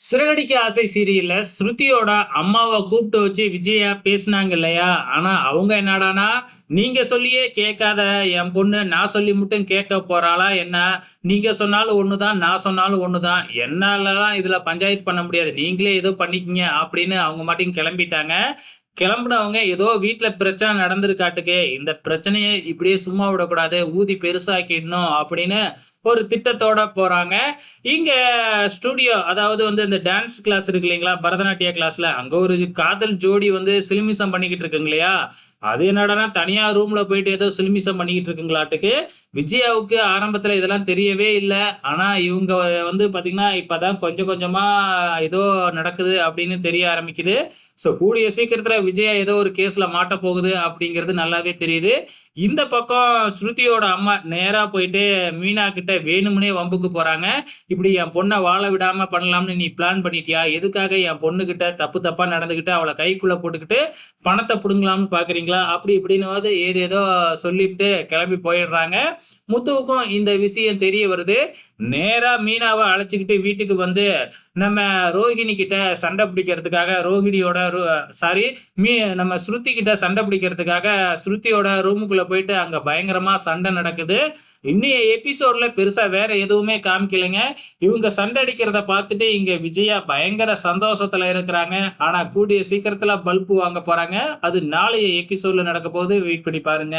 சிறகடிக்க ஆசை சீரியல்ல ஸ்ருதியோட அம்மாவ கூப்பிட்டு வச்சு விஜயா பேசுனாங்க இல்லையா? ஆனா அவங்க என்னடான்னா, "நீங்க சொல்லியே கேட்காத என் பொண்ணு நான் சொல்லி மட்டும் கேட்க போறாளா என்ன? நீங்க சொன்னாலும் ஒண்ணுதான், நான் சொன்னாலும் ஒண்ணுதான். என்னாலலாம் இதுல பஞ்சாயத்து பண்ண முடியாது. நீங்களே ஏதோ பண்ணிக்கங்க" அப்படின்னு அவங்க பாட்டுக்கு கெளம்பிட்டாங்க. கெளம்புனவங்க ஏதோ வீட்ல பிரச்சனை நடந்திருக்காட்டுக்கு, இந்த பிரச்சனைய இப்படியே சும்மா விடக்கூடாது, ஊதி பெருசாக்கிடணும் அப்படின்னு ஒரு திட்டத்தோட போறாங்க. இங்க ஸ்டுடியோ அதாவது வந்து இந்த டான்ஸ் கிளாஸ் இருக்கு இல்லைங்களா? பரதநாட்டிய கிளாஸ்ல, அங்க ஒரு காதல் ஜோடி வந்து சிலுமிசம் பண்ணிக்கிட்டு இருக்குங்க இல்லையா? அது என்னடான்னா தனியா ரூம்ல போயிட்டு ஏதோ சிலுமிசம் பண்ணிக்கிட்டு இருக்குங்களாட்டுக்கு. விஜயாவுக்கு ஆரம்பத்துல இதெல்லாம் தெரியவே இல்ல. ஆனா இவங்க வந்து பாத்தீங்கன்னா, இப்பதான் கொஞ்சம் கொஞ்சமா ஏதோ நடக்குது அப்படின்னு தெரிய ஆரம்பிக்குது. கூடிய சீக்கிரத்துல விஜயா ஏதோ ஒரு கேஸ்ல மாட்டப் போகுது அப்படிங்கிறது நல்லாவே தெரியுது. இந்த பக்கம் ஸ்ருதியோட அம்மா நேரா போயிட்டு மீனா கிட்ட வேணும்னே வம்புக்கு போறாங்க. இப்படி என் பொண்ண வாழ விடாம பண்ணலாம்னு நீ பிளான் பண்ணிட்டியா? எதுக்காக என் பொண்ணுகிட்ட தப்பு தப்பா நடந்துகிட்டு, அவள கைக்குள்ள போட்டுக்கிட்டு பணத்த புடுங்கலாம்னு பார்க்குறீங்களா? அப்படி இப்படின்னுவாது ஏதேதோ சொல்லிப்புட்டு கிளம்பி போயிடுறாங்க. முத்துவுக்கும் இந்த விஷயம் தெரிய வருது. நேரா மீனாவ அழைச்சுக்கிட்டு வீட்டுக்கு வந்து, நம்ம ரோஹிணி கிட்ட சண்டை பிடிக்கிறதுக்காக ரோஹிணியோட சாரி மீ நம்ம ஸ்ருதி கிட்ட சண்டை பிடிக்கிறதுக்காக ஸ்ருதியோட ரூமுக்குள்ள போயிட்டு அங்க பயங்கரமா சண்டை நடக்குது. இன்னைய எபிசோட்ல பெருசா வேற எதுவுமே காமிக்கலைங்க. இவங்க சண்டை அடிக்கிறத பார்த்துட்டு இங்க விஜயா பயங்கர சந்தோஷத்துல இருக்கிறாங்க. ஆனா கூடிய சீக்கிரத்துல பல்ப் வாங்க போறாங்க. அது நாளைய எபிசோட்ல நடக்கப்போகுது. வெயிட் பண்ணி பாருங்க.